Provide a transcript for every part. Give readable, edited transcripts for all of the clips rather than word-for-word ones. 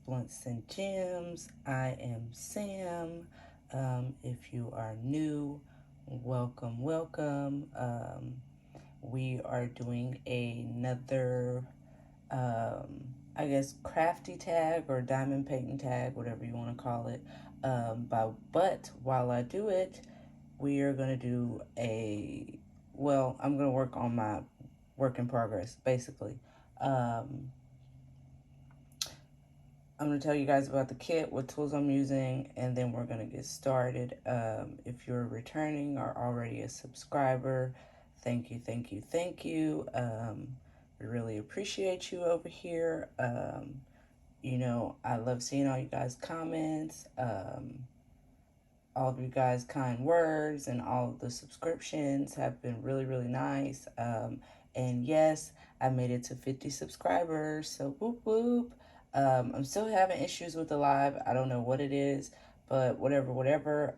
Blunts and Gems. I am Sam. If you are new, welcome, welcome. We are doing another, I guess, crafty tag or diamond painting tag, whatever you want to call it. But while I do it, we are going to do I'm going to work on my work in progress, basically. Um, I'm going to tell you guys about the kit, what tools I'm using, and then we're going to get started. If you're returning or already a subscriber, thank you, thank you, thank you. We really appreciate you over here. I love seeing all you guys' comments, all of you guys' kind words, and all of the subscriptions have been really, really nice. And yes, I made it to 50 subscribers, so whoop whoop. I'm still having issues with the live. I don't know what it is, but whatever.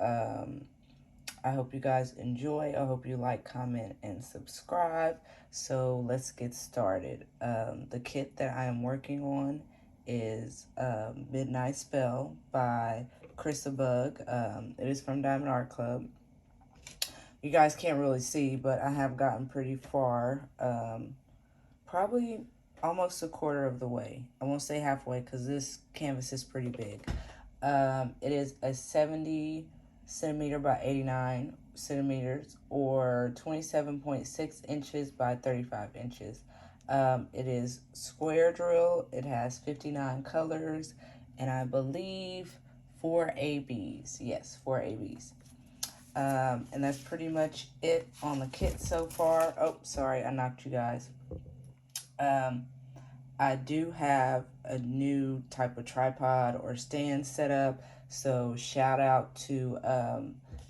I hope you guys enjoy. I hope you like, comment, and subscribe. So let's get started. The kit that I am working on is Midnight Spell by Bug. It is from Diamond Art Club. You guys can't really see, but I have gotten pretty far. Probably almost a quarter of the way. I won't say halfway because this canvas is pretty big. It is a 70 centimeter by 89 centimeters or 27.6 inches by 35 inches. It is square drill. It has 59 colors and I believe 4 ABs. Yes, 4 ABs. And that's pretty much it on the kit so far. Oh, sorry, I knocked you guys. I do have a new type of tripod or stand set up. So shout out to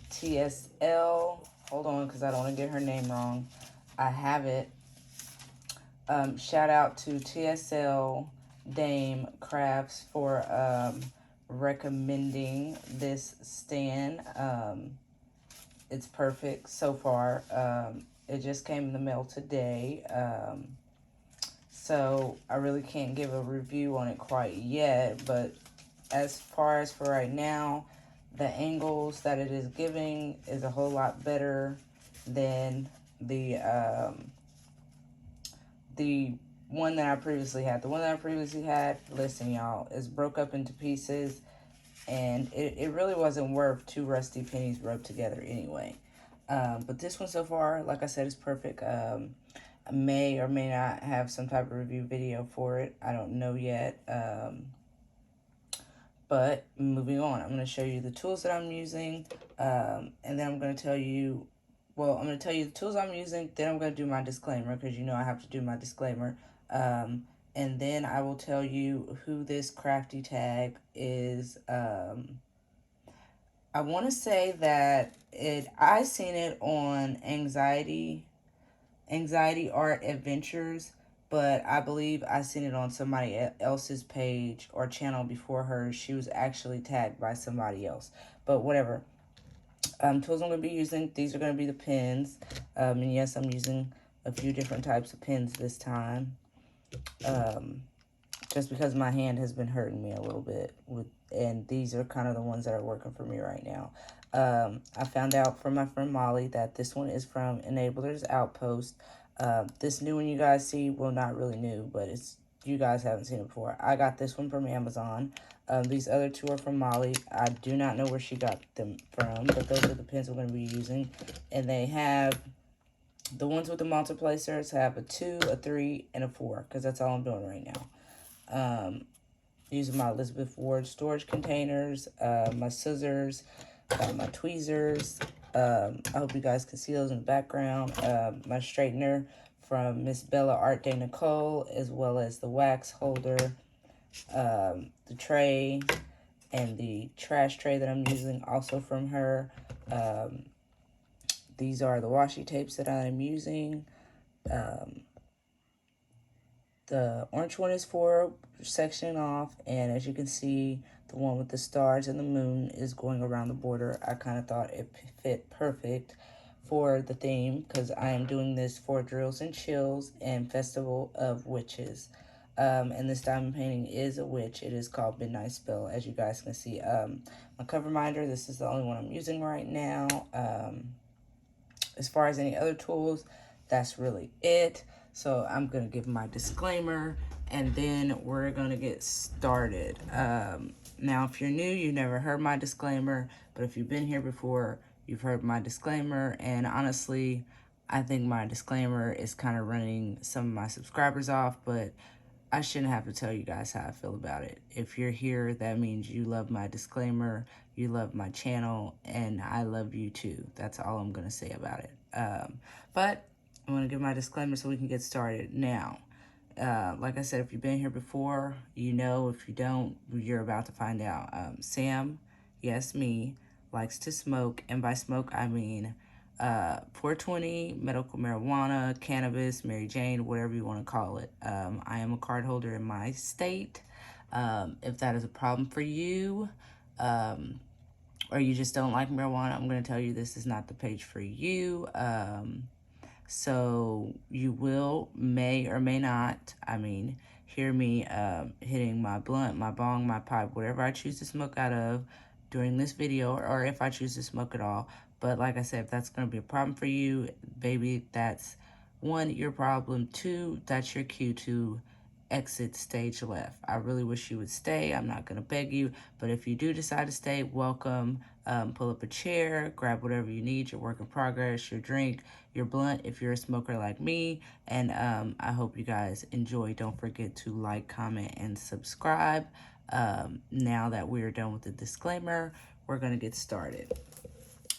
TSL. Hold on, because I don't want to get her name wrong. I have it. Shout out to TSL Dame Crafts for recommending this stand. It's perfect so far. It just came in the mail today. So I really can't give a review on it quite yet, but as far as for right now, the angles that it is giving is a whole lot better than the one that I previously had. The one that I previously had, listen y'all, is broke up into pieces and it really wasn't worth 2 rusty pennies rubbed together anyway. But this one so far, like I said, is perfect. I may or may not have some type of review video for it. I don't know yet. But moving on, I'm going to show you the tools that I'm using. And then I'm going to tell you, I'm going to tell you the tools I'm using. Then I'm going to do my disclaimer because you know I have to do my disclaimer. And then I will tell you who this crafty tag is. I want to say that I seen it on Anxiety Art Adventures, but I believe I seen it on somebody else's page or channel before her. She was actually tagged by somebody else, but whatever. Tools I'm going to be using, these are going to be the pens, and yes, I'm using a few different types of pens this time, just because my hand has been hurting me a little bit, and these are kind of the ones that are working for me right now. I found out from my friend Molly that this one is from Enabler's Outpost. This new one you guys see, well, not really new, but you guys haven't seen it before. I got this one from Amazon. These other two are from Molly. I do not know where she got them from, but those are the pens we're going to be using. And they have, the ones with the multiplacers have a 2, a 3, and a 4, because that's all I'm doing right now. Using my Elizabeth Ward storage containers, my scissors, my tweezers. I hope you guys can see those in the background. My straightener from Miss Bella Art de Nicole, as well as the wax holder, the tray, and the trash tray that I'm using, also from her. These are the washi tapes that I'm using. The orange one is for sectioning off, and as you can see, the one with the stars and the moon is going around the border. I kind of thought it fit perfect for the theme because I am doing this for Drills and Chills and Festival of Witches. And this diamond painting is a witch. It is called Midnight Spell, as you guys can see. My cover reminder, this is the only one I'm using right now. As far as any other tools, that's really it. So I'm going to give my disclaimer, and then we're going to get started. Now, if you're new, you never heard my disclaimer, but if you've been here before, you've heard my disclaimer. And honestly, I think my disclaimer is kind of running some of my subscribers off, but I shouldn't have to tell you guys how I feel about it. If you're here, that means you love my disclaimer, you love my channel, and I love you too. That's all I'm going to say about it. But I'm going to give my disclaimer so we can get started now. Like I said, if you've been here before, you know. If you don't, you're about to find out. Sam, yes, me, likes to smoke. And by smoke, I mean 420, medical marijuana, cannabis, Mary Jane, whatever you want to call it. I am a card holder in my state. If that is a problem for you, or you just don't like marijuana, I'm going to tell you this is not the page for you. So you may or may not, hear me hitting my blunt, my bong, my pipe, whatever I choose to smoke out of during this video, or if I choose to smoke at all. But like I said, if that's going to be a problem for you, baby, that's one, your problem. Two, that's your cue to exit stage left. I really wish you would stay. I'm not going to beg you, but if you do decide to stay, welcome. Pull up a chair, grab whatever you need, your work in progress, your drink, your blunt, if you're a smoker like me. And I hope you guys enjoy. Don't forget to like, comment, and subscribe. Now that we're done with the disclaimer, we're going to get started.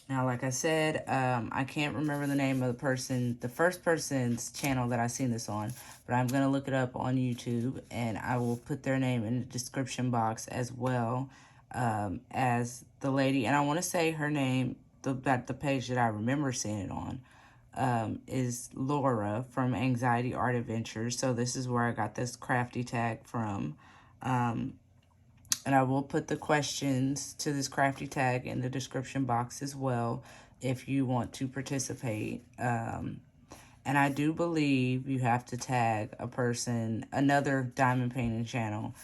Now, like I said, I can't remember the name of the first person's channel that I seen this on, but I'm going to look it up on YouTube, and I will put their name in the description box as well as the lady. And I want to say her name, the page that I remember seeing it on, is Laura from Anxiety Art Adventures. So this is where I got this Crafty tag from. And I will put the questions to this Crafty tag in the description box as well if you want to participate. And I do believe you have to tag a person, another diamond painting channel,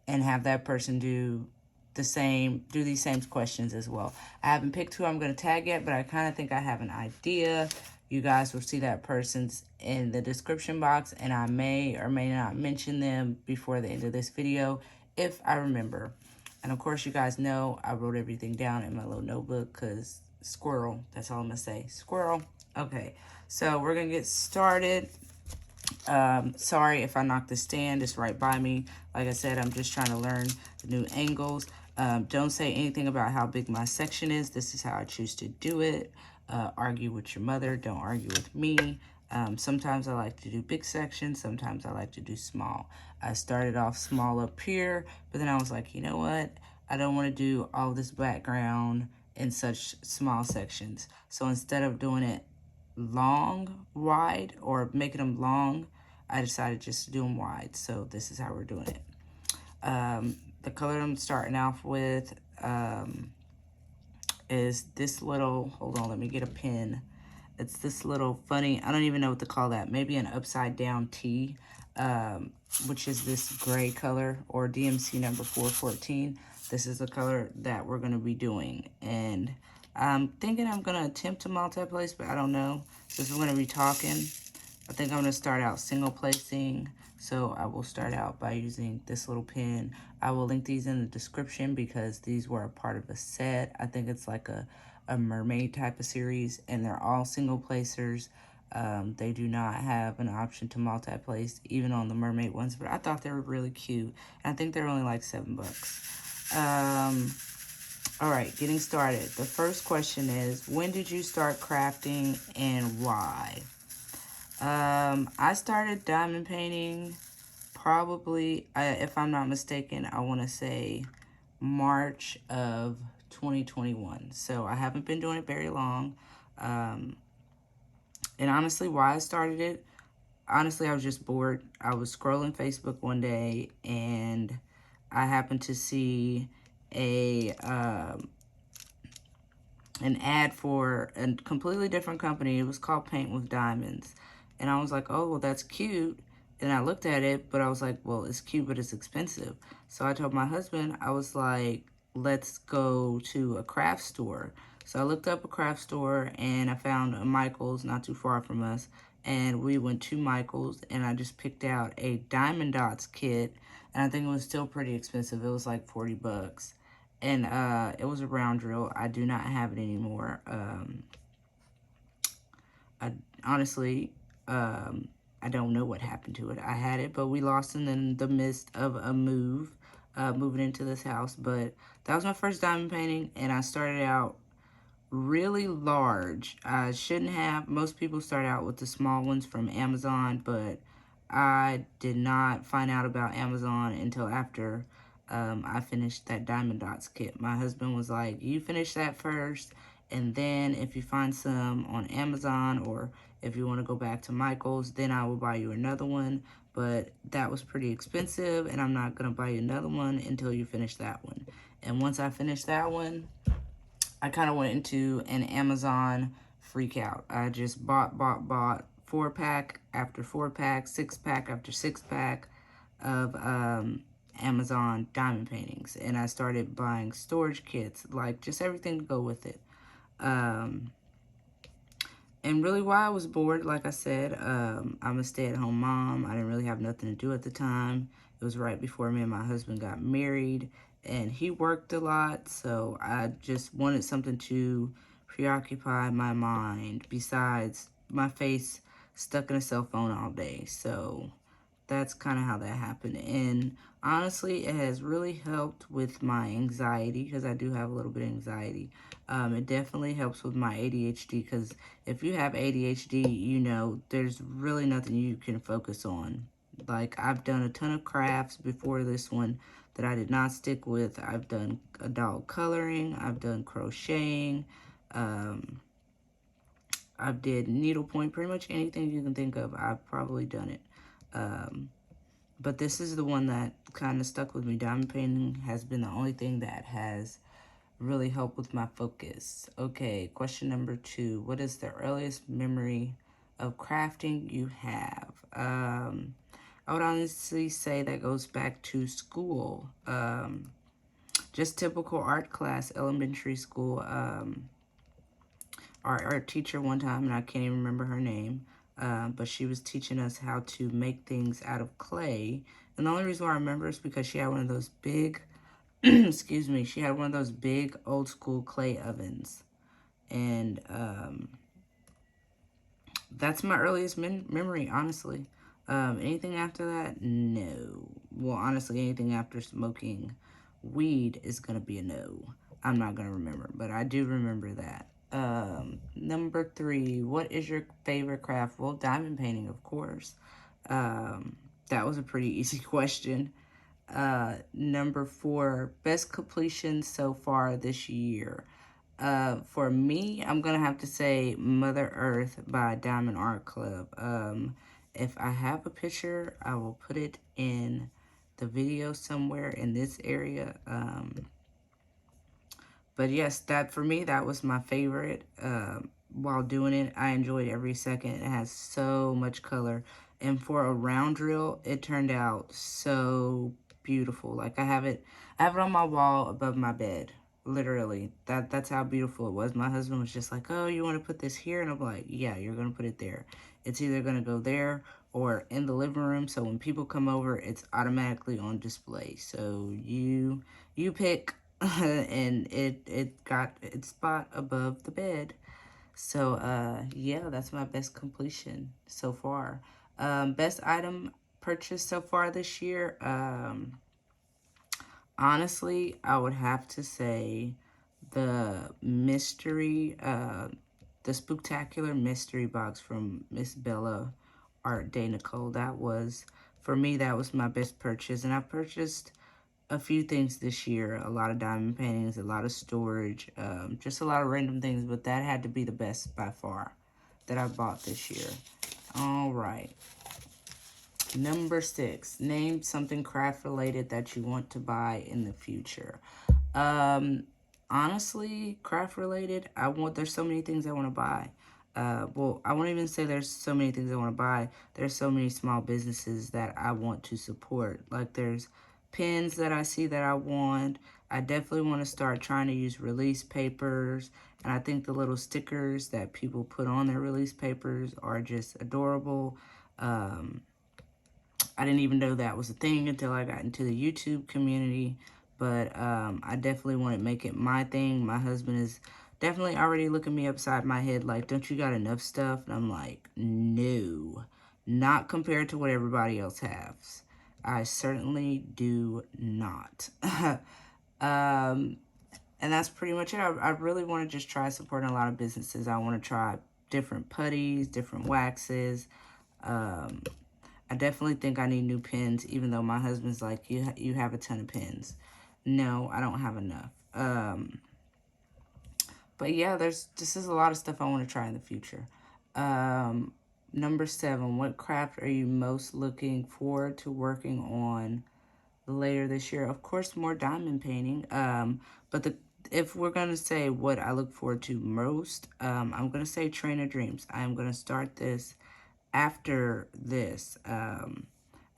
and have that person do these same questions as well. I haven't picked who I'm going to tag yet, but I kind of think I have an idea. You guys will see that person's in the description box, and I may or may not mention them before the end of this video if I remember. And of course, you guys know I wrote everything down in my little notebook because squirrel, that's all I'm going to say. Squirrel. Okay, so we're going to get started. Sorry if I knock the stand, it's right by me. Like I said, I'm just trying to learn the new angles. Don't say anything about how big my section is. This is how I choose to do it. Argue with your mother. Don't argue with me. Sometimes I like to do big sections. Sometimes I like to do small. I started off small up here, but then I was like, you know what? I don't want to do all this background in such small sections. So instead of doing it long, wide, or making them long, I decided just to do them wide. So this is how we're doing it. The color I'm starting off with is this little, hold on, let me get a pen. It's this little funny, I don't even know what to call that. Maybe an upside down T, which is this gray color, or DMC number 414. This is the color that we're going to be doing. And I'm thinking I'm going to attempt to multi-place, but I don't know. Since we're going to be talking, I think I'm going to start out single placing. So I will start out by using this little pen. I will link these in the description because these were a part of a set. I think it's like a mermaid type of series, and they're all single placers. They do not have an option to multi-place, even on the mermaid ones, but I thought they were really cute. And I think they're only like $7. All right, getting started. The first question is, when did you start crafting and why? I started diamond painting probably, if I'm not mistaken, I want to say March of 2021. So I haven't been doing it very long. And honestly, why I started it, honestly, I was just bored. I was scrolling Facebook one day, and I happened to see an ad for a completely different company. It was called Paint with Diamonds. And I was like, oh, well, that's cute. And I looked at it, but I was like, well, it's cute, but it's expensive. So I told my husband, I was like, let's go to a craft store. So I looked up a craft store and I found a Michael's not too far from us. And we went to Michael's and I just picked out a Diamond Dots kit. And I think it was still pretty expensive. It was like 40 bucks. And it was a round drill. I do not have it anymore. I honestly, I don't know what happened to it. I had it, but we lost it in the midst of a moving into this house. But that was my first diamond painting, and I started out really large. I shouldn't have. Most people start out with the small ones from Amazon, but I did not find out about Amazon until after I finished that Diamond Dots kit. My husband was like, you finish that first, and then if you find some on Amazon or if you want to go back to Michael's, then I will buy you another one. But that was pretty expensive, and I'm not going to buy you another one until you finish that one. And once I finish that one, I kind of went into an Amazon freak out. I just bought 4-pack after 4-pack, 6-pack after 6-pack of Amazon diamond paintings. And I started buying storage kits, like just everything to go with it. And really why I was bored, like I said, I'm a stay-at-home mom. I didn't really have nothing to do at the time. It was right before me and my husband got married, and he worked a lot, so I just wanted something to preoccupy my mind besides my face stuck in a cell phone all day. So that's kind of how that happened. And honestly, it has really helped with my anxiety because I do have a little bit of anxiety. It definitely helps with my ADHD because if you have ADHD, you know, there's really nothing you can focus on. Like, I've done a ton of crafts before this one that I did not stick with. I've done adult coloring. I've done crocheting. I've did needlepoint. Pretty much anything you can think of, I've probably done it. But this is the one that kind of stuck with me. Diamond painting has been the only thing that has really helped with my focus. Okay, question number 2. What is the earliest memory of crafting you have? I would honestly say that goes back to school. Just typical art class, elementary school. Our art teacher one time, and I can't even remember her name, but she was teaching us how to make things out of clay. And the only reason why I remember is because she had one of those big, excuse me, she had one of those big old school clay ovens. And that's my earliest memory, honestly. Anything after that, no. Well, honestly, anything after smoking weed is going to be a no. I'm not going to remember, but I do remember that. Number 3, what is your favorite craft? Well, diamond painting, of course. That was a pretty easy question. Number 4, best completion so far this year. For me, I'm going to have to say Mother Earth by Diamond Art Club. If I have a picture, I will put it in the video somewhere in this area. But yes, that for me, that was my favorite. While doing it, I enjoyed every second. It has so much color. And for a round drill, it turned out so beautiful. Like I have it on my wall above my bed. Literally. That's how beautiful it was. My husband was just like, oh, you want to put this here? And I'm like, yeah, you're going to put it there. It's either going to go there or in the living room. So when people come over, it's automatically on display. So you pick. And it got its spot above the bed. So, yeah, that's my best completion so far. Best item purchased so far this year. Honestly, I would have to say the the Spooktacular Mystery Box from Miss Bella Art Day Nicole. That was, for me, that was my best purchase. And I purchased a few things this year. A lot of diamond paintings, a lot of storage, just a lot of random things. But that had to be the best by far that I bought this year. All right. Number 6, name something craft related that you want to buy in the future. Honestly, craft related, there's so many things I want to buy. Well, I won't even say there's so many things I want to buy. There's so many small businesses that I want to support. Like there's pins that I see that I want. I definitely want to start trying to use release papers. And I think the little stickers that people put on their release papers are just adorable. Um, I didn't even know that was a thing until I got into the YouTube community. But I definitely want to make it my thing. My husband is definitely already looking me upside my head like, don't you got enough stuff? And I'm like, no, not compared to what everybody else has. I certainly do not. um, and that's pretty much it. I really want to just try supporting a lot of businesses. I want to try different putties, different waxes. Um, I definitely think I need new pens, even though my husband's like, you have a ton of pens. No, I don't have enough. But yeah, this is a lot of stuff I want to try in the future. Um, Number 7, what craft are you most looking forward to working on later this year? Of course, more diamond painting. But if we're going to say what I look forward to most, I'm going to say Train of Dreams. I'm going to start this after this. I'm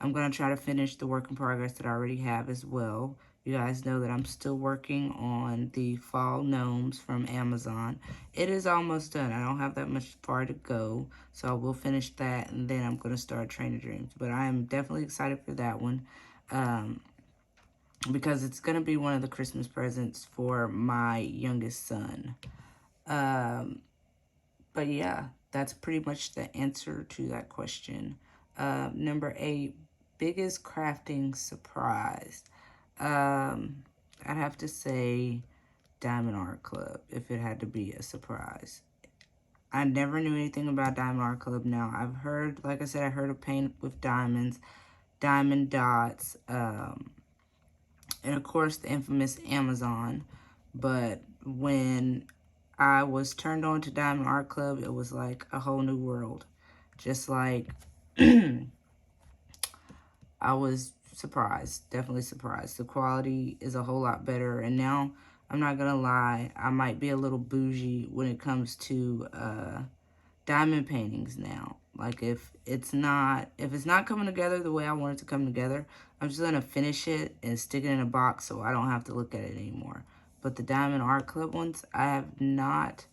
going to try to finish the work in progress that I already have as well. You guys know that I'm still working on the fall gnomes from Amazon. It is almost done. I don't have that much far to go, so I will finish that, and then I'm going to start Train of Dreams. But I am definitely excited for that one because it's going to be one of the Christmas presents for my youngest son. Um, but yeah, that's pretty much the answer to that question. Number 8, biggest crafting surprise. I'd have to say Diamond Art Club if it had to be a surprise. I never knew anything about Diamond Art Club. Now, I've heard, like I said, I heard of paint with diamonds, diamond dots, and of course the infamous Amazon. But when I was turned on to Diamond Art Club, it was like a whole new world. Just like I was surprised, definitely surprised. The quality is a whole lot better. And now, I'm not going to lie, I might be a little bougie when it comes to diamond paintings now. Like if it's not coming together the way I want it to come together, I'm just going to finish it and stick it in a box so I don't have to look at it anymore. But the Diamond Art Club ones, I have not,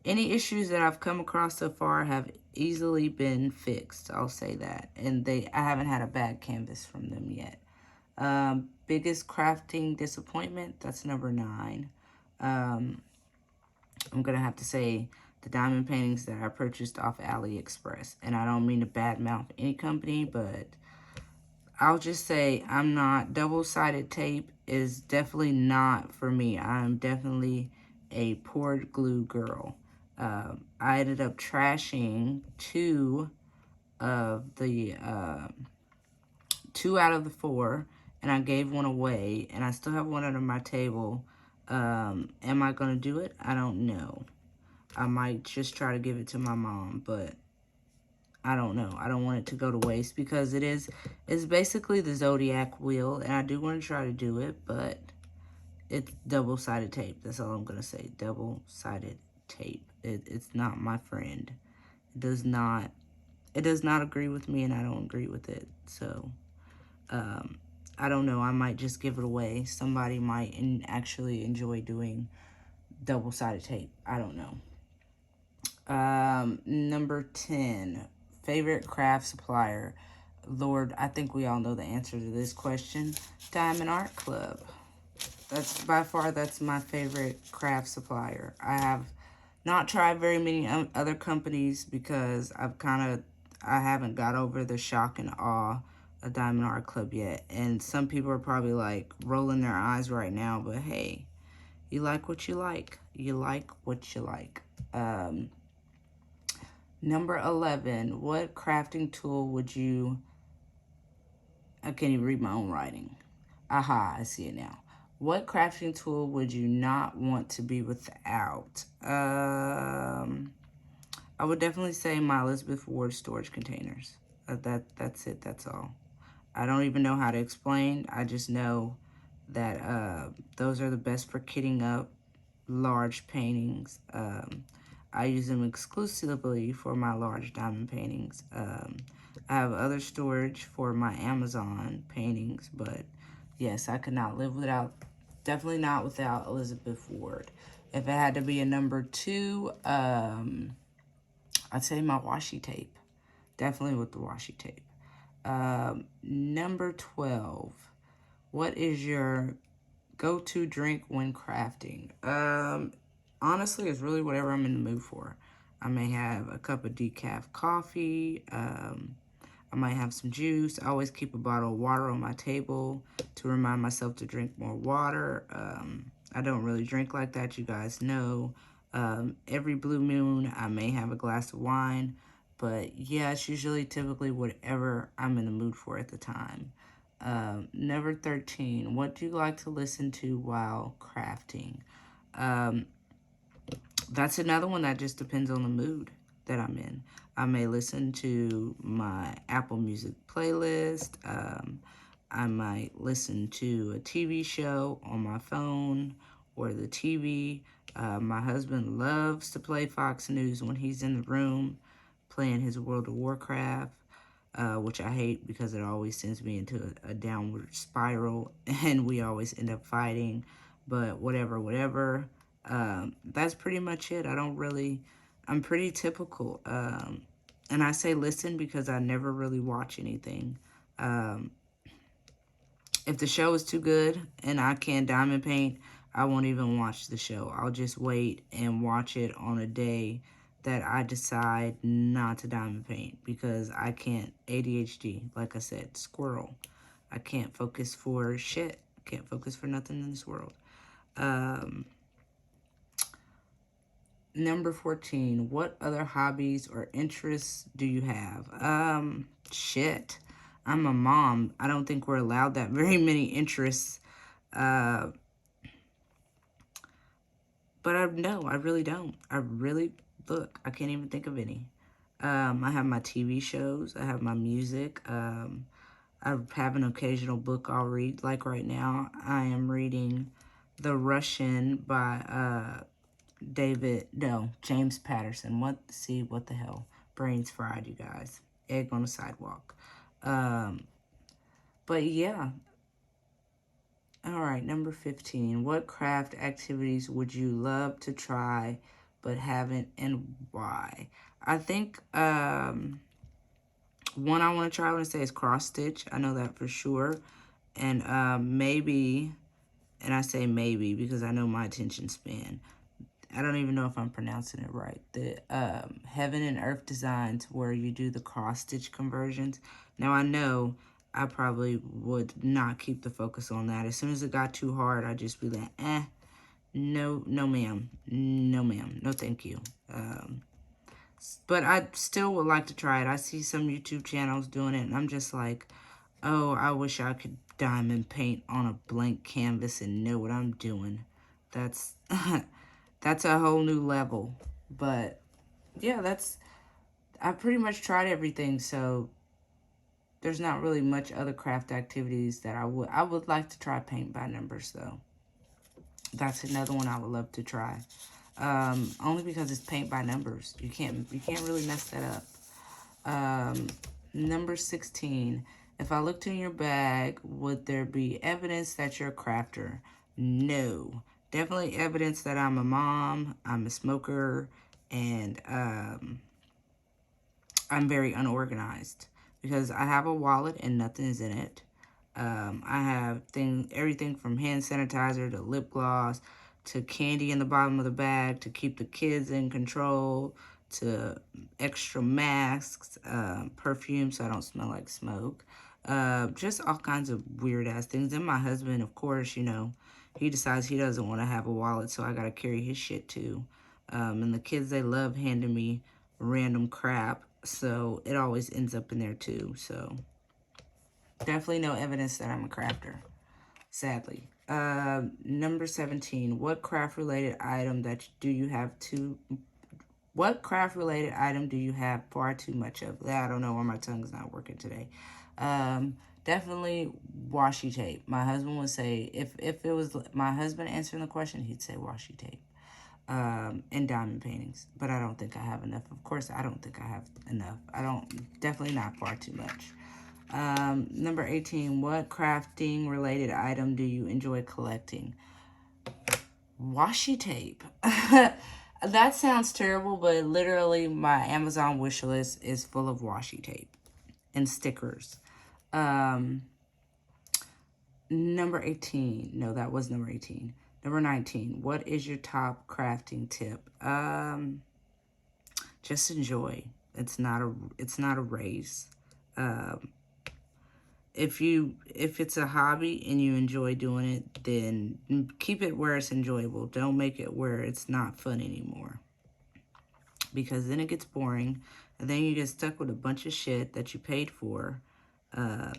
any issues that I've come across so far have easily been fixed. I'll say that. And I haven't had a bad canvas from them yet. Biggest crafting disappointment, that's number 9. I'm going to have to say the diamond paintings that I purchased off AliExpress. And I don't mean to badmouth any company, but I'll just say I'm not, double-sided tape is definitely not for me. I'm definitely a poured glue girl. I ended up trashing 2 of the, 2 out of the 4, and I gave one away, and I still have one under my table. Am I going to do it? I don't know. I might just try to give it to my mom, but I don't know. I don't want it to go to waste because it's basically the Zodiac wheel, and I do want to try to do it, but it's double-sided tape. That's all I'm going to say. Double-sided tape. It's not my friend. It does not agree with me, and I don't agree with it. So, I don't know. I might just give it away. Somebody might actually enjoy doing double-sided tape. I don't know. Number 10, favorite craft supplier. Lord, I think we all know the answer to this question. Diamond Art Club. That's by far, that's my favorite craft supplier. I have not tried very many other companies because I haven't got over the shock and awe of Diamond Art Club yet. And some people are probably like rolling their eyes right now, but hey, you like what you like. You like what you like. Number 11, what crafting tool would you... I can't even read my own writing. Aha, I see it now. What crafting tool would you not want to be without? I would definitely say my Elizabeth Ward storage containers. That's it, that's all. I don't even know how to explain. I just know that those are the best for kitting up large paintings. I use them exclusively for my large diamond paintings. I have other storage for my Amazon paintings, but yes, I could not live without, definitely not without Elizabeth Ward. If it had to be a number two, I'd say my washi tape. Definitely with the washi tape. Number 12. What is your go-to drink when crafting? Honestly, it's really whatever I'm in the mood for. I may have a cup of decaf coffee. I might have some juice. I always keep a bottle of water on my table to remind myself to drink more water. I don't really drink like that, you guys know. Every blue moon, I may have a glass of wine. But yeah, it's usually typically whatever I'm in the mood for at the time. Number 13, what do you like to listen to while crafting? That's another one that just depends on the mood that I'm in. I may listen to my Apple Music playlist. I might listen to a TV show on my phone or the TV. My husband loves to play Fox News when he's in the room playing his World of Warcraft, which I hate because it always sends me into a downward spiral and we always end up fighting. But whatever. That's pretty much it. I'm pretty typical. And I say listen because I never really watch anything. If the show is too good and I can't diamond paint, I won't even watch the show. I'll just wait and watch it on a day that I decide not to diamond paint because I can't. ADHD, like I said, squirrel. I can't focus for shit. Can't focus for nothing in this world. Number 14, what other hobbies or interests do you have? Shit. I'm a mom. I don't think we're allowed that very many interests. But no, I really don't. Look, I can't even think of any. I have my TV shows. I have my music. I have an occasional book I'll read. Like right now, I am reading The Russian by James Patterson. What the hell? Brains fried, you guys. Egg on the sidewalk. But yeah. All right, number 15. What craft activities would you love to try but haven't, and why? I think one I want to try, I want to say, is cross stitch. I know that for sure. And maybe, and I say maybe because I know my attention span. I don't even know if I'm pronouncing it right. The Heaven and Earth designs where you do the cross stitch conversions. Now I know I probably would not keep the focus on that. As soon as it got too hard, I'd just be like, no ma'am, no ma'am, no thank you. But I still would like to try it. I see some YouTube channels doing it, and I'm just like, oh, I wish I could diamond paint on a blank canvas and know what I'm doing. That's that's a whole new level. But yeah, I pretty much tried everything, so there's not really much other craft activities that I would like to try paint by numbers though. That's another one I would love to try. Only because it's paint by numbers. You can't really mess that up. Number 16. If I looked in your bag, would there be evidence that you're a crafter? No. Definitely evidence that I'm a mom, I'm a smoker, and I'm very unorganized. Because I have a wallet and nothing is in it. I have everything from hand sanitizer to lip gloss to candy in the bottom of the bag to keep the kids in control to extra masks, perfume so I don't smell like smoke. Just all kinds of weird-ass things. And my husband, of course, you know, he decides he doesn't want to have a wallet, so I got to carry his shit too. And the kids, they love handing me random crap, so it always ends up in there too, so... Definitely no evidence that I'm a crafter, sadly. Number 17. What craft-related item do you have far too much of? I don't know why my tongue's not working today. Definitely washi tape. My husband would say, if it was my husband answering the question, he'd say washi tape. and diamond paintings. But I don't think I have enough. Of course, I don't think I have enough. I don't, definitely not far too much. Number 18, what crafting related item do you enjoy collecting? Washi tape. That sounds terrible, but literally my Amazon wish list is full of washi tape and stickers. Um, Number 18. No, that was number 18. Number 19. What is your top crafting tip? Just enjoy. It's not a race. Um, if it's a hobby and you enjoy doing it, then keep it where it's enjoyable. Don't make it where it's not fun anymore, because then it gets boring, and then you get stuck with a bunch of shit that you paid for, uh,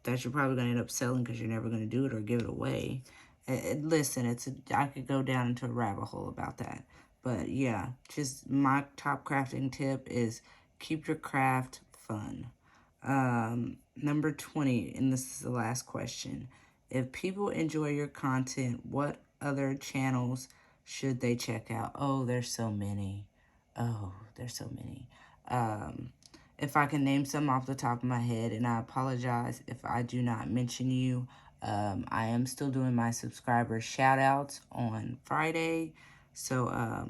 that you're probably going to end up selling because you're never going to do it or give it away. Listen, I could go down into a rabbit hole about that. But yeah, just my top crafting tip is keep your craft fun. Number 20, and this is the last question. If people enjoy your content, what other channels should they check out? Oh, there's so many. Oh, there's so many. If I can name some off the top of my head, and I apologize if I do not mention you, I am still doing my subscriber shout-outs on Friday. So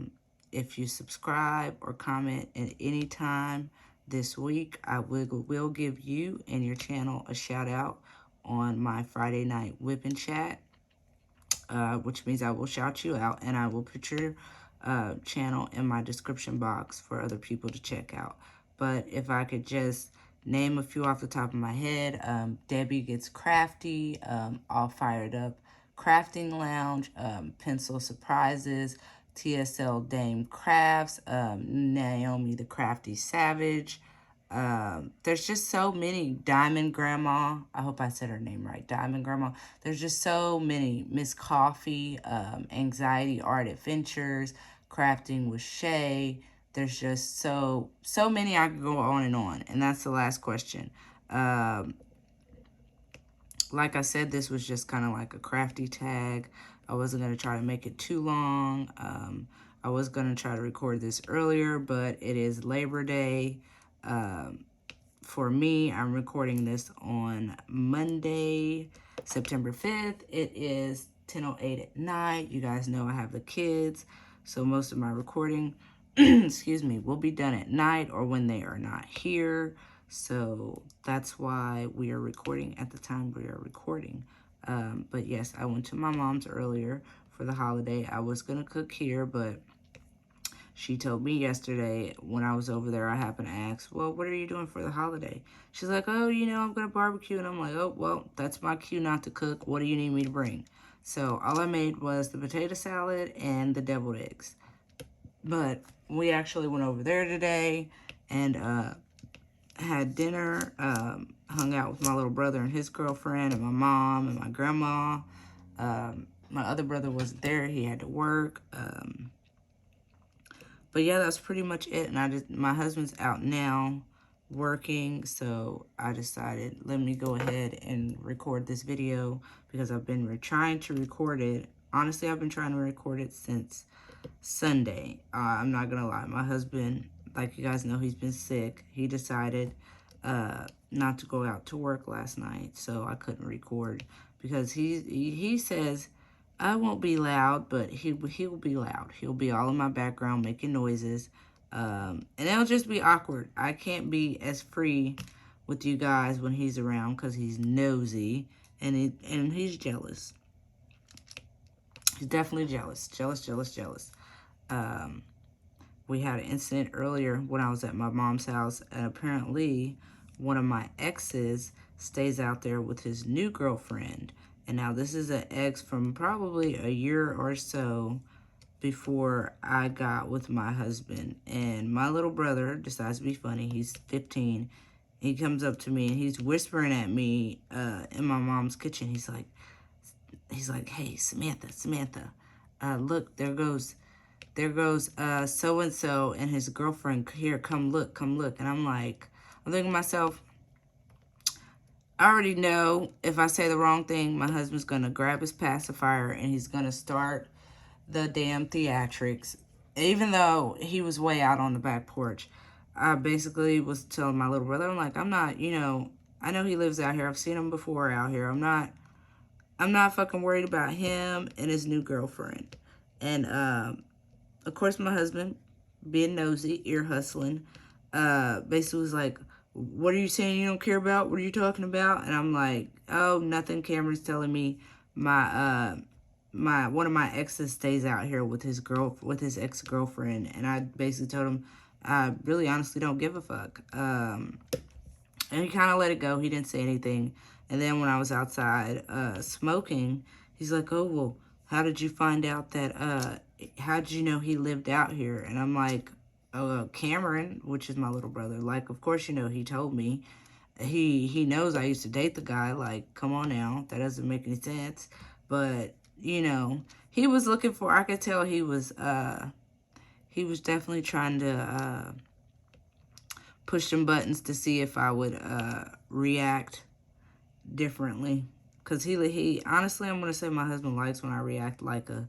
if you subscribe or comment at any time this week, I will give you and your channel a shout-out on my Friday night whip and chat. Which means I will shout you out, and I will put your channel in my description box for other people to check out. But if I could just name a few off the top of my head, Debbie Gets Crafty, All Fired Up Crafting Lounge, Pencil Surprises, TSL Dame Crafts, Naomi the Crafty Savage. There's just so many. Diamond Grandma. I hope I said her name right. Diamond Grandma. There's just so many. Miss Coffee, Anxiety Art Adventures, Crafting with Shay. There's just so many. I could go on. And that's the last question. Like I said, this was just kind of like a crafty tag. I wasn't going to try to make it too long. I was going to try to record this earlier, but it is Labor Day. For me, I'm recording this on Monday, September 5th. It is 10:08 at night. You guys know I have the kids, so most of my recording, excuse me, will be done at night or when they are not here. So that's why we are recording at the time we are recording. But yes, I went to my mom's earlier for the holiday. I was going to cook here, but she told me yesterday when I was over there, I happened to ask, well, what are you doing for the holiday? She's like, oh, I'm going to barbecue. And I'm like, oh, well, that's my cue not to cook. What do you need me to bring? So all I made was the potato salad and the deviled eggs. But we actually went over there today and had dinner, hung out with my little brother and his girlfriend and my mom and my grandma. My other brother wasn't there. He had to work. But yeah, that's pretty much it. And my husband's out now working, so I decided, let me go ahead and record this video because I've been trying to record it. Honestly, I've been trying to record it since Sunday. I'm not gonna lie. My husband, like you guys know, he's been sick. He decided not to go out to work last night, so I couldn't record because he says I won't be loud, but he will be loud. He'll be all in my background making noises, and it'll just be awkward. I can't be as free with you guys when he's around because he's nosy and he's jealous. He's definitely jealous. Jealous. We had an incident earlier when I was at my mom's house, and apparently one of my exes stays out there with his new girlfriend. And now this is an ex from probably a year or so before I got with my husband. And my little brother decides to be funny. He's 15. He comes up to me and he's whispering at me in my mom's kitchen. He's like, hey, Samantha, look, there goes so-and-so and his girlfriend. Here, come look. And I'm thinking to myself, I already know if I say the wrong thing, my husband's going to grab his pacifier and he's going to start the damn theatrics. Even though he was way out on the back porch, I basically was telling my little brother, I'm like, I'm not, I know he lives out here. I've seen him before out here. I'm not fucking worried about him and his new girlfriend. And of course, my husband, being nosy, ear hustling, basically was like, "What are you saying you don't care about? What are you talking about?" And I'm like, "Oh, nothing." Cameron's telling me my my one of my exes stays out here with his ex girlfriend, and I basically told him I really honestly don't give a fuck. And he kind of let it go. He didn't say anything. And then when I was outside smoking, he's like, "Oh, well, how did you find out that, how did you know he lived out here?" And I'm like, "Oh, Cameron," which is my little brother. Like, of course, he told me. He knows I used to date the guy. Like, come on now. That doesn't make any sense. But, he was looking for, I could tell he was definitely trying to, push some buttons to see if I would react differently. Because he honestly, I'm going to say my husband likes when I react like a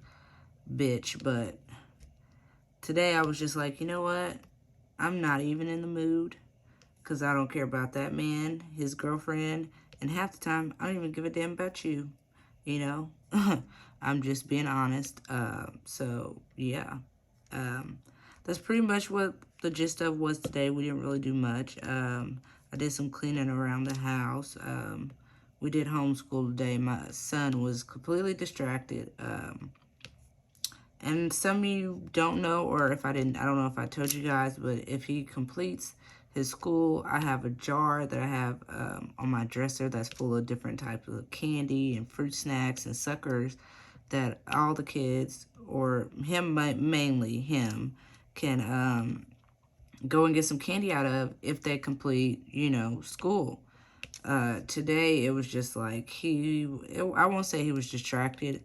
bitch. But today I was just like, you know what? I'm not even in the mood. Because I don't care about that man, his girlfriend. And half the time, I don't even give a damn about you. You know? I'm just being honest. So, yeah. That's pretty much what the gist of was today. We didn't really do much. I did some cleaning around the house. We did homeschool today. My son was completely distracted. And some of you don't know, or if I didn't, I don't know if I told you guys, but if he completes his school, I have a jar that I have on my dresser that's full of different types of candy and fruit snacks and suckers that all the kids, or him, mainly him, can go and get some candy out of if they complete, school. Today, it was just like I won't say he was distracted.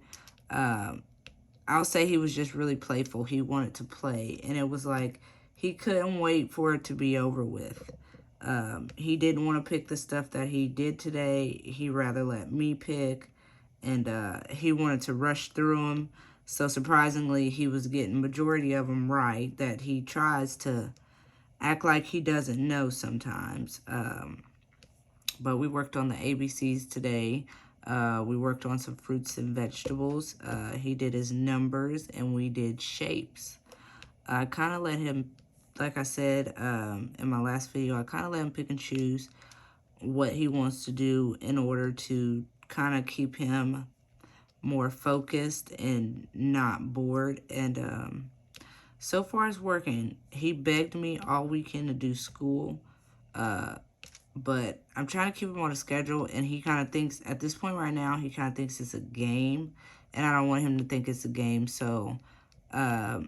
I'll say he was just really playful. He wanted to play. And it was like he couldn't wait for it to be over with. He didn't want to pick the stuff that he did today. He rather let me pick. And he wanted to rush through them. So surprisingly, he was getting majority of them right. That he tries to act like he doesn't know sometimes. But we worked on the ABCs today. We worked on some fruits and vegetables. He did his numbers, and we did shapes. I kind of let him, like I said in my last video, I kind of let him pick and choose what he wants to do in order to kind of keep him more focused and not bored. And so far it's working. He begged me all weekend to do school. But I'm trying to keep him on a schedule, and he kind of thinks, at this point right now, he kind of thinks it's a game, and I don't want him to think it's a game. So I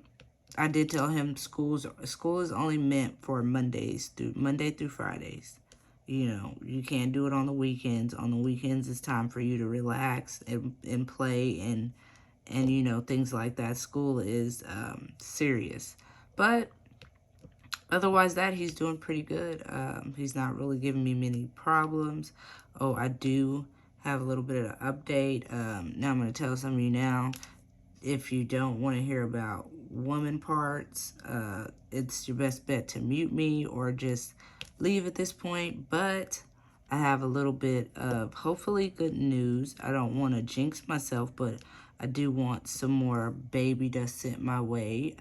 did tell him school is only meant for Monday through Fridays. You can't do it on the weekends. On the weekends, it's time for you to relax and play and things like that. School is serious. But otherwise that, he's doing pretty good. He's not really giving me many problems. Oh, I do have a little bit of an update. Now I'm going to tell some of you now. If you don't want to hear about woman parts, it's your best bet to mute me or just leave at this point. But I have a little bit of hopefully good news. I don't want to jinx myself, but I do want some more baby dust sent my way.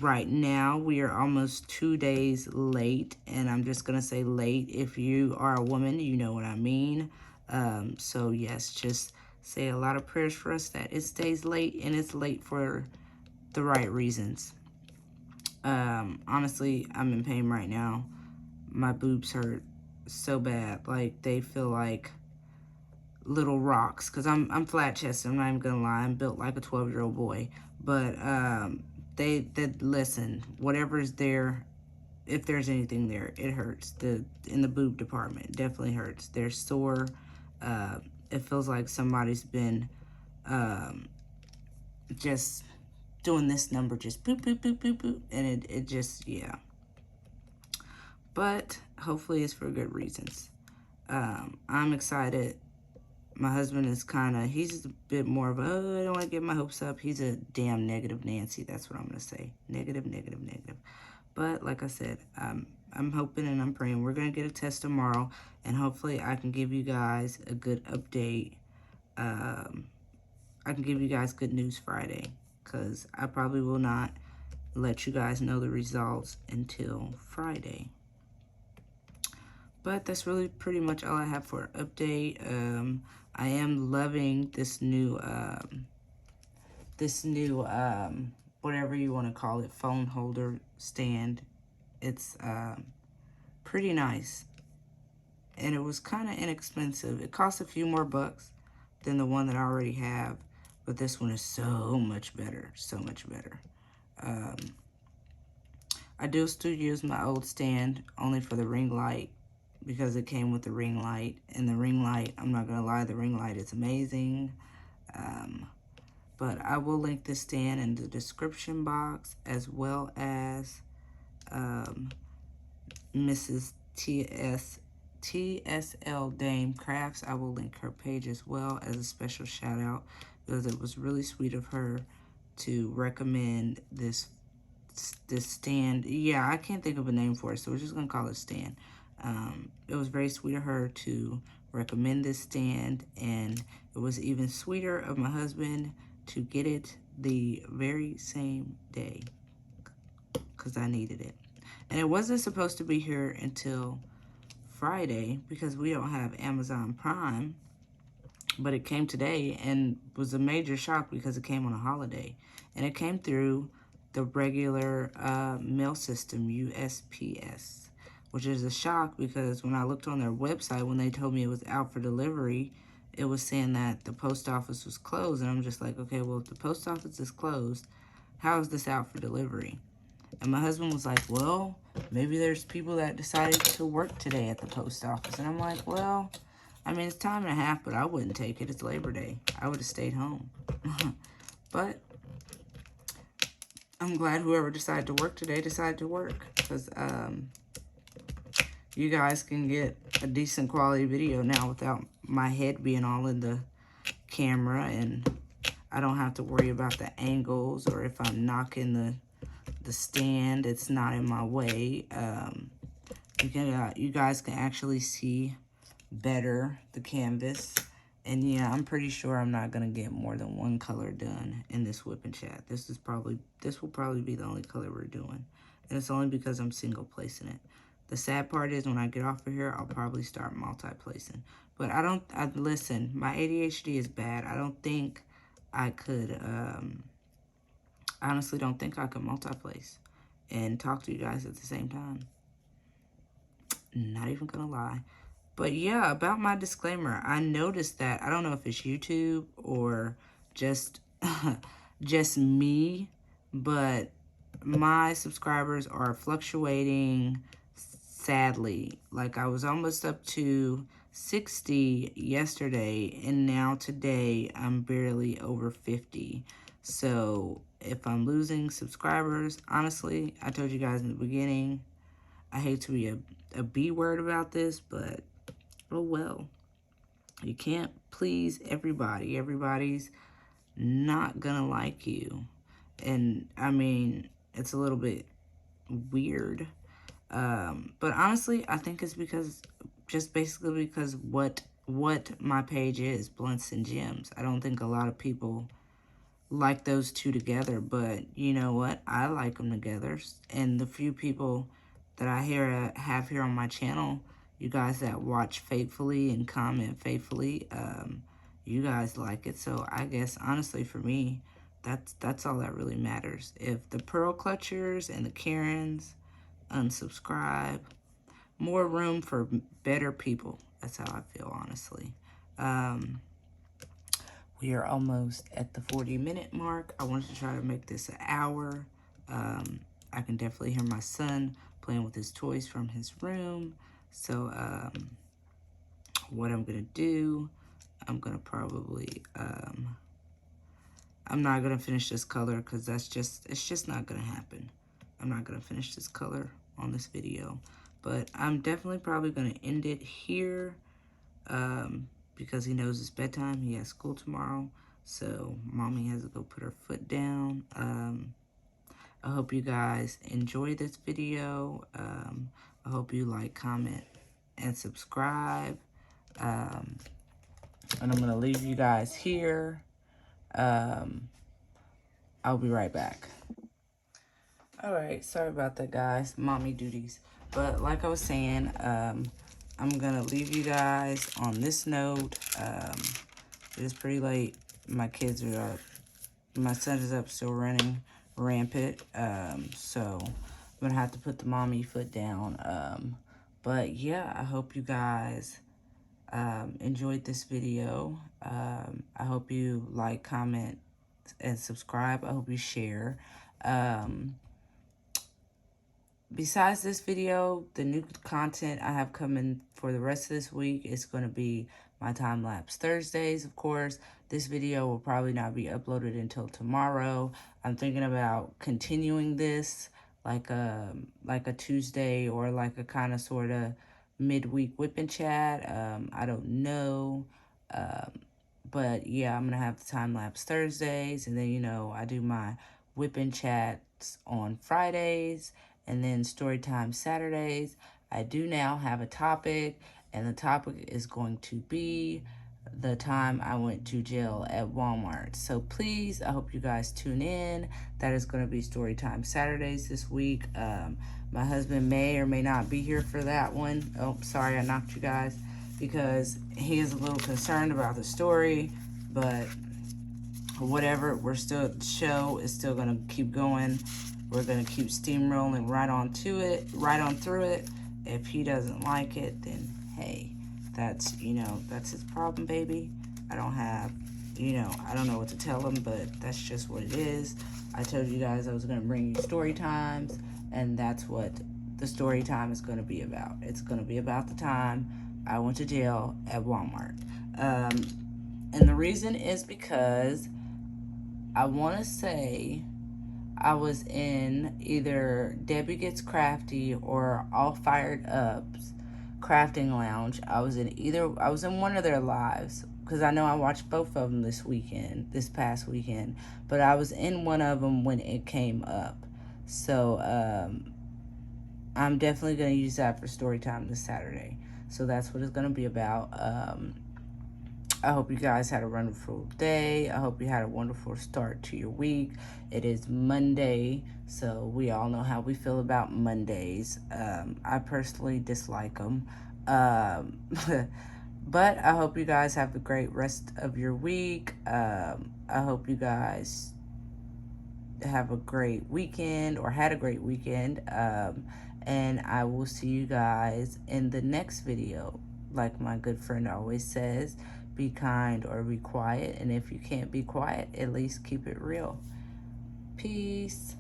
Right now, we are almost 2 days late, and I'm just going to say late. If you are a woman, you know what I mean. So, yes, just say a lot of prayers for us that it stays late, and it's late for the right reasons. Honestly, I'm in pain right now. My boobs hurt so bad. Like, they feel like little rocks, because I'm flat-chested. I'm not even going to lie. I'm built like a 12-year-old boy. But, they listen, whatever's there, if there's anything there, it hurts. In the boob department, it definitely hurts. They're sore. It feels like somebody's been just doing this number, just boop, boop, boop, boop, boop, and it just, yeah. But hopefully it's for good reasons. I'm excited. My husband is he's a bit more of a, oh, I don't want to get my hopes up. He's a damn negative Nancy. That's what I'm going to say. Negative, negative, negative. But like I said, I'm hoping and I'm praying we're going to get a test tomorrow. And hopefully I can give you guys a good update. I can give you guys good news Friday. Because I probably will not let you guys know the results until Friday. But that's really pretty much all I have for an update. I am loving this new, whatever you want to call it, phone holder stand. It's pretty nice. And it was kind of inexpensive. It cost a few more bucks than the one that I already have. But this one is so much better. So much better. I do still use my old stand only for the ring light, because it came with the ring light. And the ring light, I'm not going to lie, the ring light is amazing. But I will link this stand in the description box, as well as Mrs. TSL Dame Crafts. I will link her page as well as a special shout out, because it was really sweet of her to recommend this stand. Yeah, I can't think of a name for it, so we're just gonna call it stand. It was very sweet of her to recommend this stand, and it was even sweeter of my husband to get it the very same day, because I needed it. And it wasn't supposed to be here until Friday, because we don't have Amazon Prime, but it came today and was a major shock because it came on a holiday. And it came through the regular mail system, USPS, which is a shock, because when I looked on their website, when they told me it was out for delivery, it was saying that the post office was closed. And I'm just like, okay, well, if the post office is closed, how is this out for delivery? And my husband was like, well, maybe there's people that decided to work today at the post office. And I'm like, well, I mean, it's time and a half, but I wouldn't take it. It's Labor Day. I would have stayed home. But I'm glad whoever decided to work today decided to work, because you guys can get a decent quality video now without my head being all in the camera, and I don't have to worry about the angles, or if I'm knocking the stand, it's not in my way. You guys can actually see better the canvas. And yeah, I'm pretty sure I'm not gonna get more than one color done in this whip and chat. This will probably be the only color we're doing, and it's only because I'm single placing it. The sad part is, when I get off of here, I'll probably start multi-placing. But listen, my ADHD is bad. I don't think I could, I honestly don't think I could multi-place and talk to you guys at the same time. Not even gonna lie. But yeah, about my disclaimer, I noticed that, I don't know if it's YouTube or just just me, but my subscribers are fluctuating sadly. Like, I was almost up to 60 yesterday, and now today I'm barely over 50. So if I'm losing subscribers, honestly, I told you guys in the beginning, I hate to be a B word about this, but oh well. You can't please everybody. Everybody's not gonna like you. And I mean, it's a little bit weird. But honestly, I think it's basically because what my page is, Blunts and Gems. I don't think a lot of people like those two together, but you know what? I like them together. And the few people that I have here on my channel, you guys that watch faithfully and comment faithfully, you guys like it. So I guess, honestly, for me, that's all that really matters. If the Pearl Clutchers and the Karens unsubscribe, more room for better people. That's how I feel, honestly. We are almost at the 40-minute mark. I wanted to try to make this an hour. I can definitely hear my son playing with his toys from his room. So what I'm gonna do, I'm gonna probably, I'm not gonna finish this color, because it's just not gonna happen. I'm not gonna finish this color on this video, but I'm definitely probably gonna end it here, because he knows it's bedtime. He has school tomorrow. So mommy has to go put her foot down. I hope you guys enjoy this video. I hope you like, comment, and subscribe. And I'm going to leave you guys here. I'll be right back. All right, sorry about that, guys. Mommy duties. But like I was saying, I'm going to leave you guys on this note. It is pretty late. My kids are up. My son is up still running rampant. So I'm going to have to put the mommy foot down. But yeah, I hope you guys enjoyed this video. I hope you like, comment, and subscribe. I hope you share. Besides this video, the new content I have coming for the rest of this week is going to be my time-lapse Thursdays, of course. This video will probably not be uploaded until tomorrow. I'm thinking about continuing this like a Tuesday or like a kind of sort of midweek whip and chat. I don't know. But yeah, I'm going to have the time-lapse Thursdays. And then, you know, I do my whip and chats on Fridays. And then story time Saturdays. I do now have a topic. And the topic is going to be the time I went to jail at Walmart. So please, I hope you guys tune in. That is going to be story time Saturdays this week. My husband may or may not be here for that one. Oh, sorry, I knocked you guys. Because he is a little concerned about the story, but whatever, the show is still gonna keep going. We're gonna keep steamrolling right on through it. If he doesn't like it, then hey, that's his problem, baby. I don't know what to tell him, but that's just what it is. I told you guys I was gonna bring you story times, and that's what the story time is gonna be about. It's gonna be about the time I went to jail at Walmart. And the reason is because I want to say I was in either Debbie Gets Crafty or All Fired Up's crafting lounge. I was in one of their lives because I know I watched both of them this past weekend, but I was in one of them when it came up. So I'm definitely going to use that for story time this Saturday. So that's what it's going to be about. I hope you guys had a wonderful day. I hope you had a wonderful start to your week. It is Monday, so we all know how we feel about Mondays. I personally dislike them. But I hope you guys have a great rest of your week. I hope you guys have a great weekend or had a great weekend. And I will see you guys in the next video. Like my good friend always says, be kind or be quiet. And if you can't be quiet, at least keep it real. Peace.